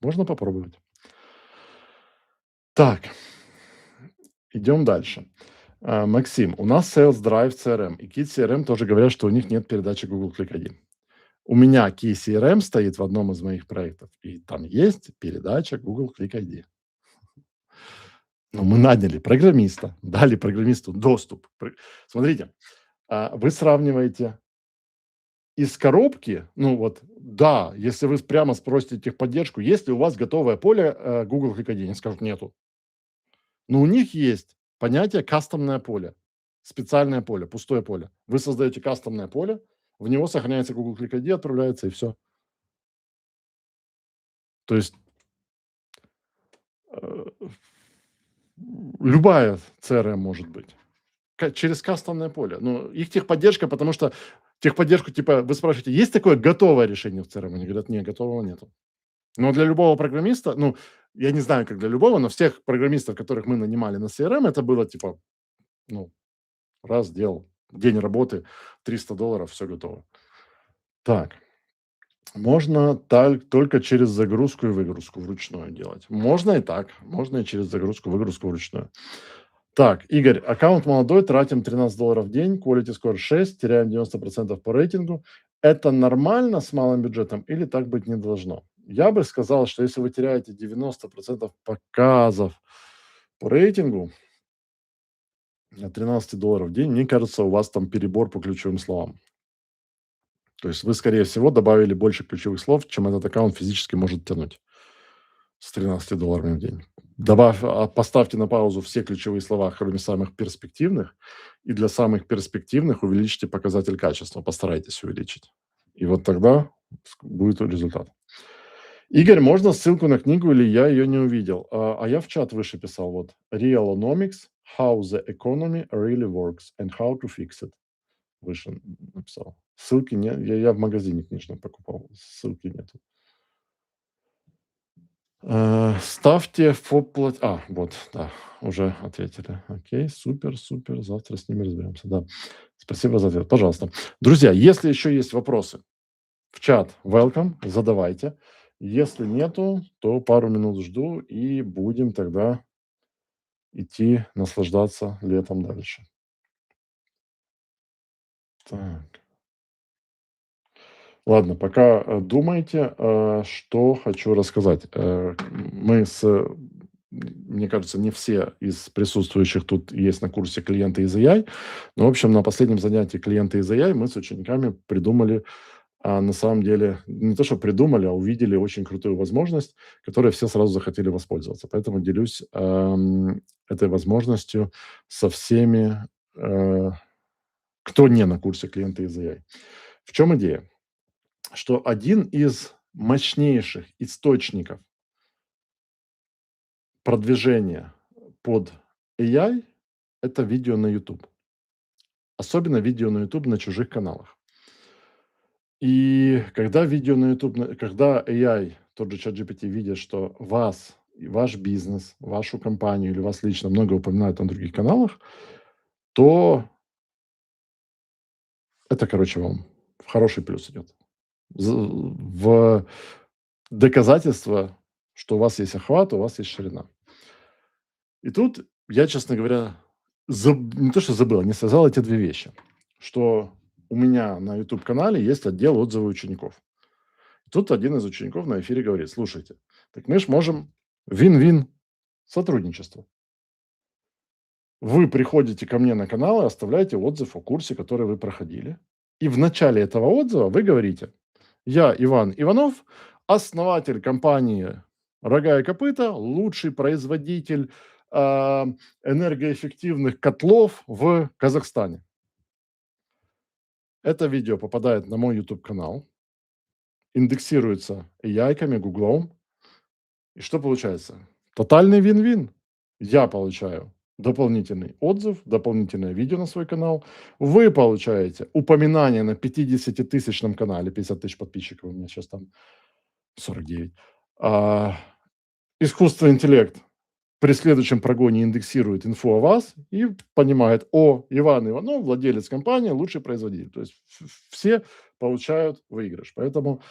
Speaker 1: можно попробовать. Так, идем дальше. Максим, у нас Sales Drive CRM и Kit CRM тоже говорят, что у них нет передачи Google Click ID. У меня Key CRM стоит в одном из моих проектов, и там есть передача Google Click ID. Но мы наняли программиста, дали программисту доступ. Смотрите, вы сравниваете из коробки, ну вот, да, если вы прямо спросите техподдержку, есть ли у вас готовое поле Google Click ID, они скажут нету. Но у них есть понятие кастомное поле, специальное поле, пустое поле. Вы создаете кастомное поле, в него сохраняется Google Click ID, отправляется и все. То есть э, любая CRM может быть через кастомное поле. Ну, их техподдержка, потому что техподдержку, типа, вы спрашиваете, есть такое готовое решение в CRM? Они говорят, нет, готового нету. Но для любого программиста, ну, я не знаю, как для любого, но всех программистов, которых мы нанимали на CRM, это было типа, ну, раз сделал, день работы, $300, все готово. Так, можно только через загрузку и выгрузку вручную делать. Можно и так, можно и через загрузку, выгрузку вручную. Так, Игорь, аккаунт молодой, тратим $13 в день, quality score 6, теряем 90% по рейтингу. Это нормально с малым бюджетом или так быть не должно? Я бы сказал, что если вы теряете 90% показов по рейтингу на $13 в день, мне кажется, у вас там перебор по ключевым словам. То есть вы, скорее всего, добавили больше ключевых слов, чем этот аккаунт физически может тянуть с $13 в день. Поставьте на паузу все ключевые слова, кроме самых перспективных, и для самых перспективных увеличьте показатель качества, постарайтесь увеличить. И вот тогда будет результат. Игорь, можно ссылку на книгу, или я ее не увидел? А я в чат выше писал, вот, Realonomics, How the Economy Really Works and How to Fix It. Выше написал. Ссылки нет, я в магазине книжном покупал, ссылки нету. Ставьте фоп. Вот, да, уже ответили. Окей, супер, супер. Завтра с ними разберемся. Да. Спасибо за ответ. Пожалуйста. Друзья, если еще есть вопросы в чат, welcome, задавайте. Если нету, то пару минут жду и будем тогда идти наслаждаться летом дальше. Так. Ладно, пока думайте, что хочу рассказать. Мне кажется, не все из присутствующих тут есть на курсе «Клиенты из AI». Но, в общем, на последнем занятии «Клиенты из AI» мы с учениками придумали, на самом деле, не то, что придумали, а увидели очень крутую возможность, которой все сразу захотели воспользоваться. Поэтому делюсь этой возможностью со всеми, кто не на курсе «Клиенты из AI». В чем идея? Что один из мощнейших источников продвижения под AI — это видео на YouTube. Особенно видео на YouTube на чужих каналах. И когда видео на YouTube, когда AI, тот же ChatGPT, видит, что вас, ваш бизнес, вашу компанию или вас лично много упоминают на других каналах, то это, короче, вам в хороший плюс идет. В доказательство, что у вас есть охват, у вас есть ширина. И тут я, честно говоря, Не то, что забыл, не связал эти две вещи. Что у меня на YouTube-канале есть отдел отзывы учеников. Тут один из учеников на эфире говорит: слушайте, так мы ж можем вин-вин сотрудничество. Вы приходите ко мне на канал и оставляете отзыв о курсе, который вы проходили. И в начале этого отзыва вы говорите: я Иван Иванов, основатель компании «Рога и копыта», лучший производитель энергоэффективных котлов в Казахстане. Это видео попадает на мой YouTube-канал, индексируется AI-ками, Гуглом. И что получается? Тотальный вин-вин. Я получаю дополнительный отзыв, дополнительное видео на свой канал. Вы получаете упоминание на 50-тысячном канале, 50 тысяч подписчиков, у меня сейчас там 49. Искусственный интеллект при следующем прогоне индексирует инфу о вас и понимает: о, Иван Иванов, владелец компании, лучший производитель. То есть все получают выигрыш. Поэтому,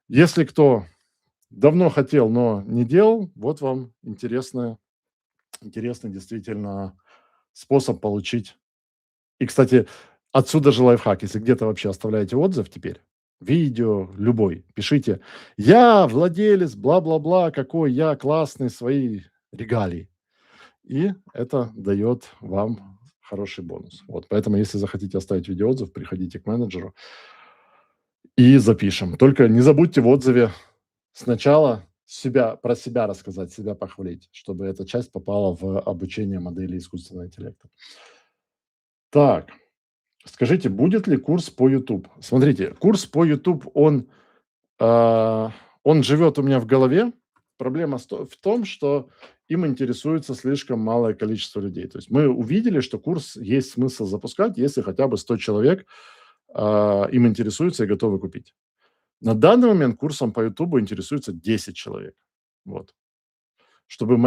Speaker 1: если кто давно хотел, но не делал, вот вам интересный действительно способ получить. И, кстати, отсюда же лайфхак. Если где-то вообще оставляете отзыв теперь, видео, любой, пишите: я владелец, бла-бла-бла, какой я классный, свои регалии. И это дает вам хороший бонус. Вот, поэтому, если захотите оставить видеоотзыв, приходите к менеджеру и запишем. Только не забудьте в отзыве сначала про себя рассказать, себя похвалить, чтобы эта часть попала в обучение модели искусственного интеллекта. Так, скажите, будет ли курс по YouTube? Смотрите, курс по YouTube, он живет у меня в голове. Проблема в том, что им интересуется слишком малое количество людей. То есть мы увидели, что курс есть смысл запускать, если хотя бы 100 человек им интересуются и готовы купить. На данный момент курсом по YouTube интересуется 10 человек. Вот. Чтобы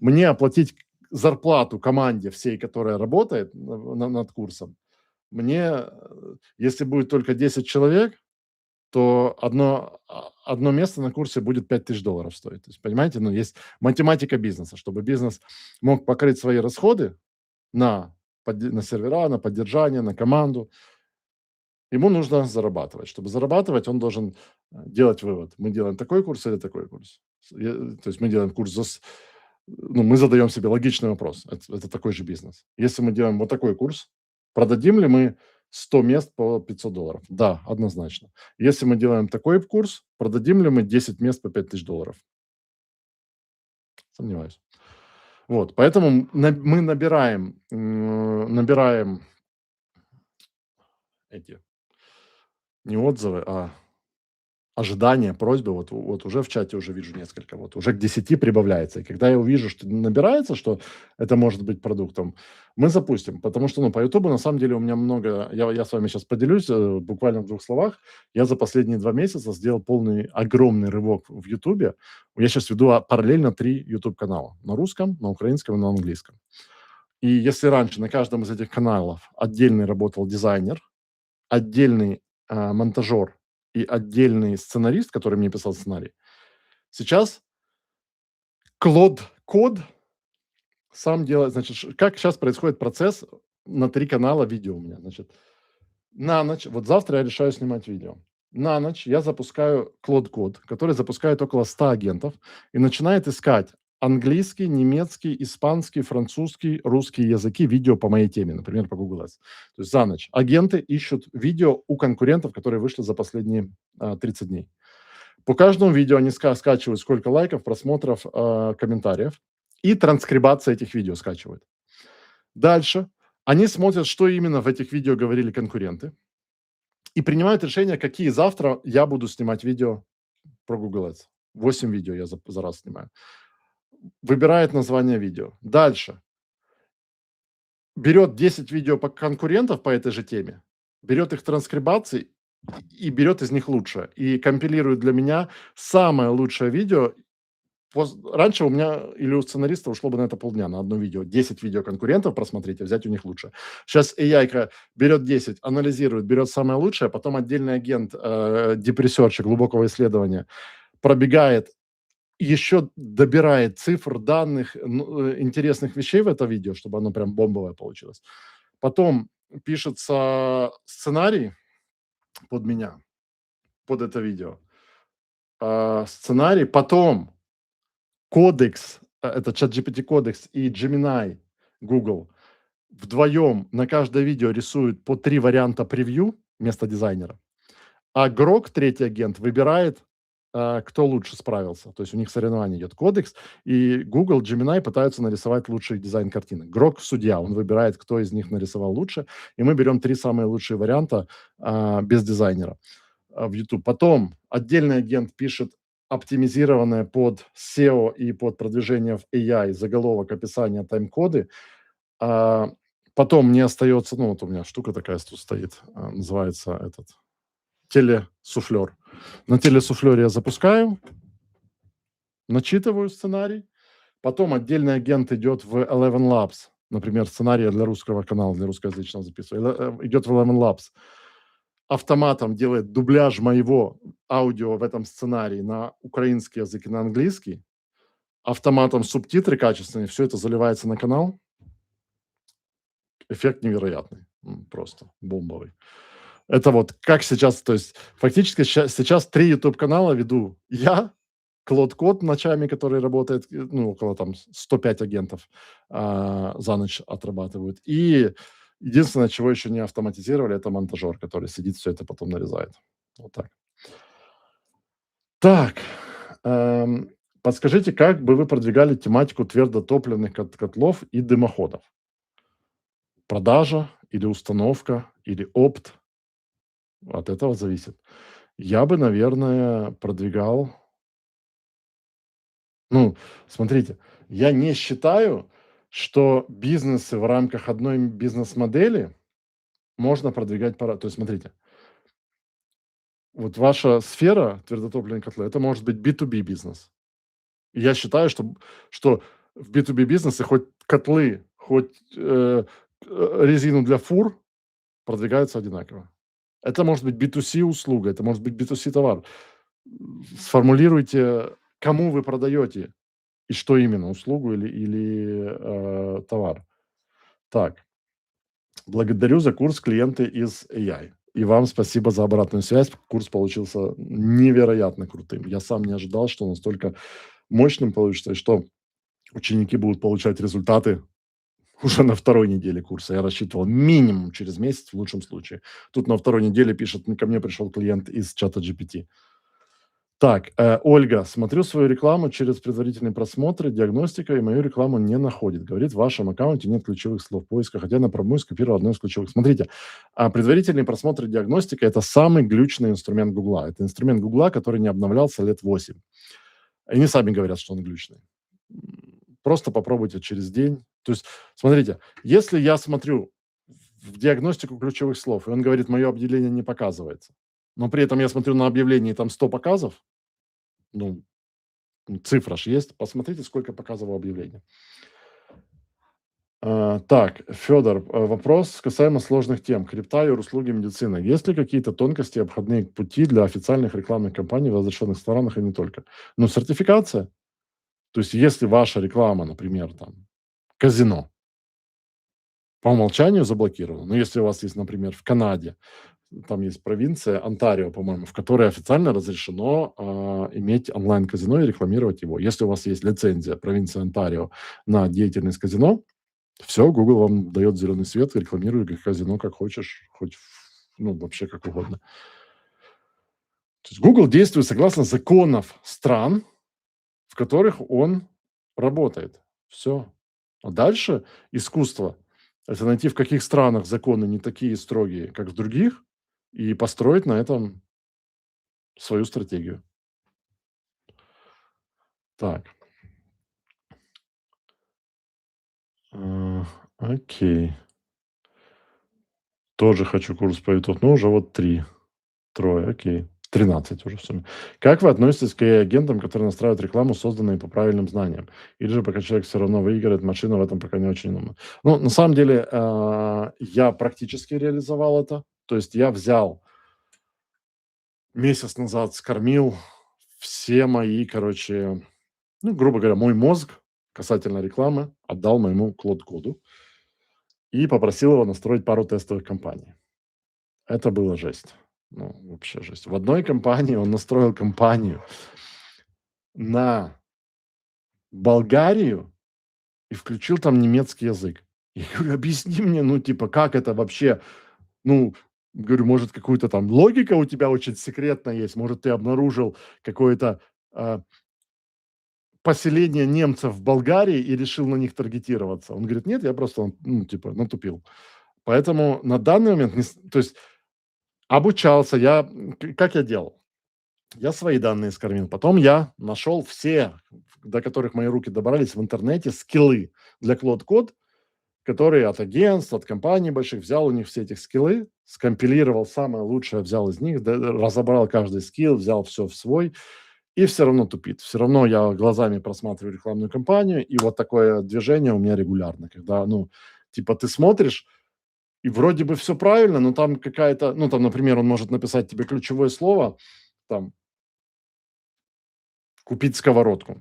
Speaker 1: мне оплатить зарплату команде всей, которая работает над курсом, если будет только 10 человек, то одно место на курсе будет $5000 стоить. То есть, понимаете, есть математика бизнеса. Чтобы бизнес мог покрыть свои расходы на сервера, на поддержание, на команду, ему нужно зарабатывать. Чтобы зарабатывать, он должен делать вывод: мы делаем такой курс или такой курс. То есть мы делаем курс мы задаем себе логичный вопрос. Это такой же бизнес. Если мы делаем вот такой курс, продадим ли мы 100 мест по $500? Да, однозначно. Если мы делаем такой курс, продадим ли мы 10 мест по $5000? Сомневаюсь. Вот, поэтому мы набираем эти не отзывы, а ожидания, просьбы. Вот уже в чате уже вижу несколько, вот уже к 10 прибавляется. И когда я увижу, что набирается, что это может быть продуктом, мы запустим. Потому что, по Ютубу на самом деле у меня много. Я с вами сейчас поделюсь буквально в 2 словах. Я за последние 2 месяца сделал огромный рывок в Ютубе. Я сейчас веду параллельно 3 YouTube-канала: на русском, на украинском и на английском. И если раньше на каждом из этих каналов отдельный работал дизайнер, отдельный монтажер и отдельный сценарист, который мне писал сценарий, сейчас Клод Код сам делает. Значит, как сейчас происходит процесс на 3 канала видео у меня. Значит, на ночь, вот завтра я решаю снимать видео. На ночь я запускаю Клод Код, который запускает около 100 агентов и начинает искать английский, немецкий, испанский, французский, русский языки видео по моей теме, например, по Google Ads. То есть за ночь агенты ищут видео у конкурентов, которые вышли за последние 30 дней. По каждому видео они скачивают, сколько лайков, просмотров, комментариев, и транскрибация этих видео скачивают. Дальше они смотрят, что именно в этих видео говорили конкуренты, и принимают решение, какие завтра я буду снимать видео про Google Ads. 8 видео я за раз снимаю. Выбирает название видео. Дальше берет 10 видео конкурентов по этой же теме, берет их транскрибации и берет из них лучшее. И компилирует для меня самое лучшее видео. Раньше у меня или у сценариста ушло бы на это полдня, на одно видео. 10 видео конкурентов просмотреть, а взять у них лучшее. Сейчас AI берет 10, анализирует, берет самое лучшее, потом отдельный агент депрессерчик глубокого исследования пробегает еще добирает цифр, данных, интересных вещей в это видео, чтобы оно прям бомбовое получилось. Потом пишется сценарий под меня, под это видео. Сценарий, потом кодекс, это ChatGPT кодекс и Gemini Google вдвоем на каждое видео рисуют по 3 варианта превью вместо дизайнера. А Грок, третий агент, выбирает, кто лучше справился. То есть у них соревнование идет. Кодекс и Google, Gemini пытаются нарисовать лучший дизайн картины. Грок– судья, он выбирает, кто из них нарисовал лучше, и мы берем 3 самые лучшие варианта без дизайнера в YouTube. Потом отдельный агент пишет оптимизированное под SEO и под продвижение в AI заголовок, описание, тайм-коды. А, Потом мне остается, ну вот у меня штука такая тут стоит, называется этот телесуфлер. На телесуфлере я запускаю, начитываю сценарий, потом отдельный агент идет в Eleven Labs, например, сценарий для русского канала, для русскоязычного записываю, идет в Eleven Labs, автоматом делает дубляж моего аудио в этом сценарии на украинский язык и на английский, автоматом субтитры качественные, все это заливается на канал. Эффект невероятный, просто бомбовый. Это вот как сейчас, то есть фактически сейчас 3 YouTube-канала веду я, Клод Код ночами, который работает, ну, около там 105 агентов за ночь отрабатывают. И единственное, чего еще не автоматизировали, это монтажер, который сидит, все это потом нарезает. Вот так. Так, подскажите, как бы вы продвигали тематику твердотопливных котлов и дымоходов? Продажа или установка, или опт? От этого зависит. Я бы, наверное, продвигал. Ну, смотрите, я не считаю, что бизнесы в рамках одной бизнес-модели можно продвигать То есть смотрите, вот ваша сфера твердотопливные котлы- это может быть B2B бизнес. И я считаю, что в B2B бизнесе хоть котлы, хоть, резину для фур продвигаются одинаково. Это может быть B2C услуга, это может быть B2C товар. Сформулируйте, кому вы продаете и что именно, услугу или товар. Так, благодарю за курс "Клиенты из AI". И вам спасибо за обратную связь. Курс получился невероятно крутым. Я сам не ожидал, что настолько мощным получится, и что ученики будут получать результаты уже на второй неделе курса. Я рассчитывал минимум через месяц, в лучшем случае. Тут на второй неделе пишет: ко мне пришел клиент из чата GPT. Так, Ольга, смотрю свою рекламу через предварительные просмотры, диагностика, и мою рекламу не находит. Говорит, в вашем аккаунте нет ключевых слов поиска, хотя напрямую скопировал одно из ключевых. Смотрите, предварительные просмотры, диагностика– это самый глючный инструмент Гугла. Это инструмент Гугла, который не обновлялся лет 8. Они сами говорят, что он глючный. Просто попробуйте через день. То есть, смотрите, если я смотрю в диагностику ключевых слов, и он говорит, мое объявление не показывается, но при этом я смотрю на объявление, и там 100 показов, ну, цифра ж есть. Посмотрите, сколько показывало объявление. Так, Федор, вопрос касаемо сложных тем. Крипта, юруслуги, медицина. Есть ли какие-то тонкости, обходные пути для официальных рекламных кампаний в разрешенных странах и не только? Ну, сертификация. То есть, если ваша реклама, например, там, казино, по умолчанию заблокировано. Но если у вас есть, например, в Канаде, там есть провинция Онтарио, по-моему, в которой официально разрешено иметь онлайн-казино и рекламировать его. Если у вас есть лицензия провинции Онтарио на деятельность казино, все, Google вам дает зеленый свет, рекламируй как казино, как хочешь, хоть, ну, вообще как угодно. То есть Google действует согласно законов стран, в которых он работает. Все. А дальше искусство– это найти, в каких странах законы не такие строгие, как в других, и построить на этом свою стратегию. Так. Окей. Тоже хочу курс по YouTube, но уже вот 3. Трое, окей. 13 уже в сумме. Как вы относитесь к AI-агентам, которые настраивают рекламу, созданную по правильным знаниям? Или же пока человек все равно выиграет, машина в этом пока не очень умна? Ну, на самом деле, я практически реализовал это. То есть я взял месяц назад, скормил все мои, короче, Ну, грубо говоря, мой мозг касательно рекламы отдал моему Клод-коду и попросил его настроить пару тестовых кампаний. Это было жесть. Ну, вообще жесть. В одной компании он настроил кампанию на Болгарию и включил там немецкий язык. Я говорю: "Объясни мне, ну, типа, как это вообще?" Ну, говорю, может, какую-то там логика у тебя очень секретная есть, может, ты обнаружил какое-то, а, поселение немцев в Болгарии и решил на них таргетироваться. Он говорит: "Нет, я просто, ну, типа, натупил". Поэтому на данный момент то есть обучался я, как я делал? Я свои данные скормил, потом я нашел все, до которых мои руки добрались в интернете, скиллы для Claude Code, которые от агентств, от компаний больших, взял у них все эти скиллы, скомпилировал самое лучшее, взял из них, разобрал каждый скилл, взял все в свой, и все равно тупит. Все равно я глазами просматриваю рекламную кампанию, и вот такое движение у меня регулярно, когда, ну, типа ты смотришь, и вроде бы все правильно, но там какая-то, ну, там, например, он может написать тебе ключевое слово, там, купить сковородку.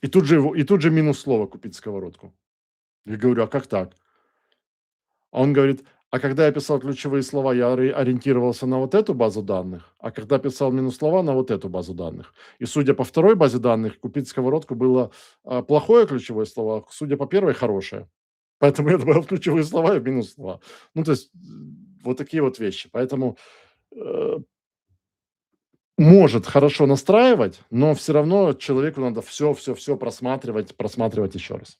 Speaker 1: И тут же минус слово купить сковородку. Я говорю: "А как так?" А он говорит: "А когда я писал ключевые слова, я ориентировался на вот эту базу данных, а когда писал минус слова, на вот эту базу данных. И судя по второй базе данных, купить сковородку было, плохое ключевое слово, а судя по первой хорошее. Поэтому я добавил ключевые слова и минус слова". Ну, то есть, вот такие вот вещи. Поэтому, э, может хорошо настраивать, но все равно человеку надо все просматривать еще раз.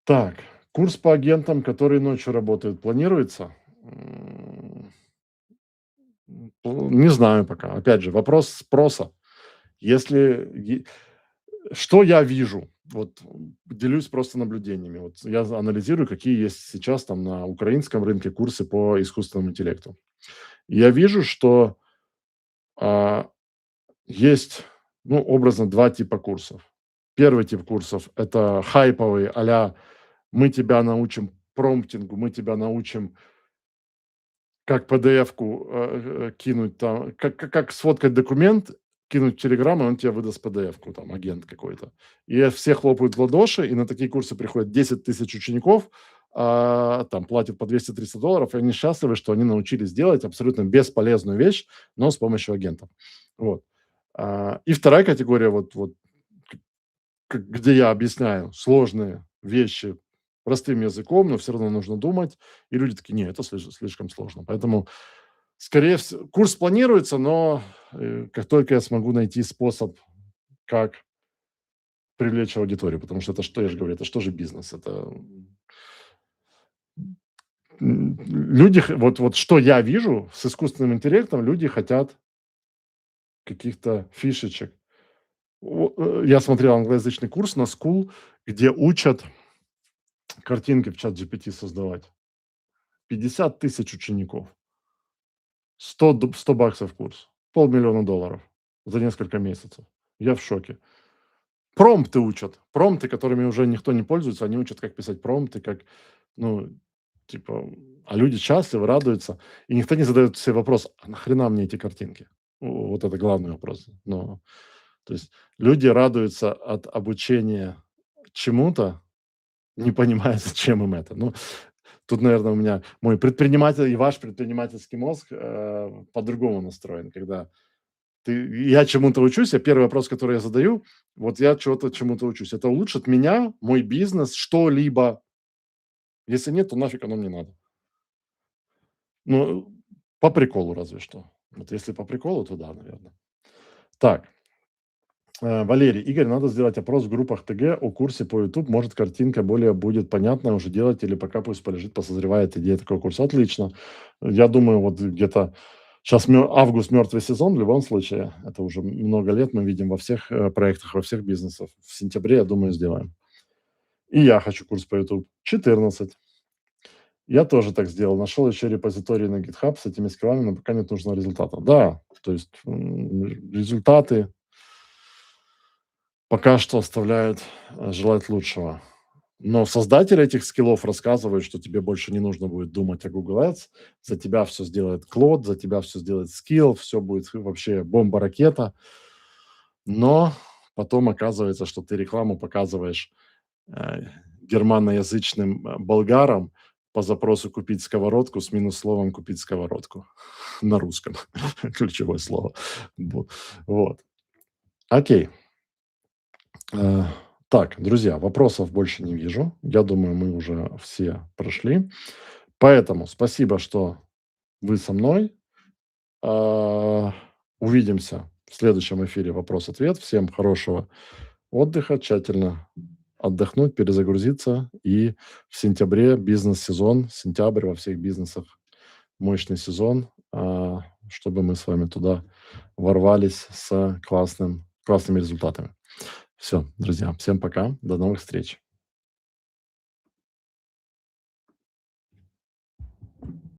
Speaker 1: Так, курс по агентам, которые ночью работают, планируется? Не знаю пока. Опять же, вопрос спроса. Если что я вижу? Вот делюсь просто наблюдениями. Вот я анализирую, какие есть сейчас там на украинском рынке курсы по искусственному интеллекту. Я вижу, что а, есть, ну, образно, два типа курсов. Первый тип курсов – это хайповые, а-ля мы тебя научим промптингу, мы тебя научим, как PDF-ку, кинуть там, как сфоткать документ, кинуть в "Телеграм", и он тебе выдаст PDF-ку, там, агент какой-то. И все хлопают в ладоши, и на такие курсы приходят 10 000 учеников, там платят по $200-300, и они счастливы, что они научились делать абсолютно бесполезную вещь, но с помощью агентов. Вот. И вторая категория, вот где я объясняю сложные вещи простым языком, но все равно нужно думать, и люди такие: "Не, это слишком сложно". Поэтому, скорее всего, курс планируется, но, как только я смогу найти способ, как привлечь аудиторию, потому что это что, я же говорю, это что же бизнес? Это, люди, вот что я вижу с искусственным интеллектом, люди хотят каких-то фишечек. Я смотрел англоязычный курс на School, где учат картинки в ChatGPT создавать. 50 000 учеников, 100 баксов курс, $500 000 за несколько месяцев. Я в шоке. Промпты учат. Промпты, которыми уже никто не пользуется, они учат, как писать промпты, как, ну, типа, а люди счастливы, радуются, и никто не задает себе вопрос: "А нахрена мне эти картинки?" Вот это главный вопрос. Но, то есть люди радуются от обучения чему-то, не понимая, зачем им это. Ну, тут, наверное, у меня мой предприниматель и ваш предпринимательский мозг, по-другому настроен, когда я чему-то учусь, первый вопрос, который я задаю, вот я чему-то учусь. Это улучшит меня, мой бизнес, что-либо? Если нет, то нафиг оно мне надо. Ну, по приколу разве что. Вот если по приколу, то да, наверное. Так, Валерий, Игорь, надо сделать опрос в группах ТГ о курсе по YouTube. Может, картинка более будет понятна уже делать, или пока пусть полежит, посозревает идея такого курса. Отлично. Я думаю, вот где-то сейчас август мертвый сезон в любом случае. Это уже много лет мы видим во всех проектах, во всех бизнесах. В сентябре, я думаю, сделаем. И я хочу курс по YouTube. 14. Я тоже так сделал. Нашел еще репозиторий на GitHub с этими скиллами, но пока нет нужного результата. Да, то есть результаты пока что оставляют желать лучшего. Но создатели этих скиллов рассказывают, что тебе больше не нужно будет думать о Google Ads, за тебя все сделает Claude, за тебя все сделает скилл, все будет вообще бомба-ракета. Но потом оказывается, что ты рекламу показываешь э, германоязычным болгарам по запросу "купить сковородку" с минус словом "купить сковородку" на русском. Ключевое слово. Вот. Окей. Э, Так, друзья, вопросов больше не вижу. Я думаю, мы уже все прошли. Поэтому спасибо, что вы со мной. А, Увидимся в следующем эфире "Вопрос-ответ". Всем хорошего отдыха, тщательно отдохнуть, перезагрузиться. И в сентябре бизнес-сезон, сентябрь во всех бизнесах мощный сезон, чтобы мы с вами туда ворвались с классными результатами. Все, друзья, всем пока, до новых встреч.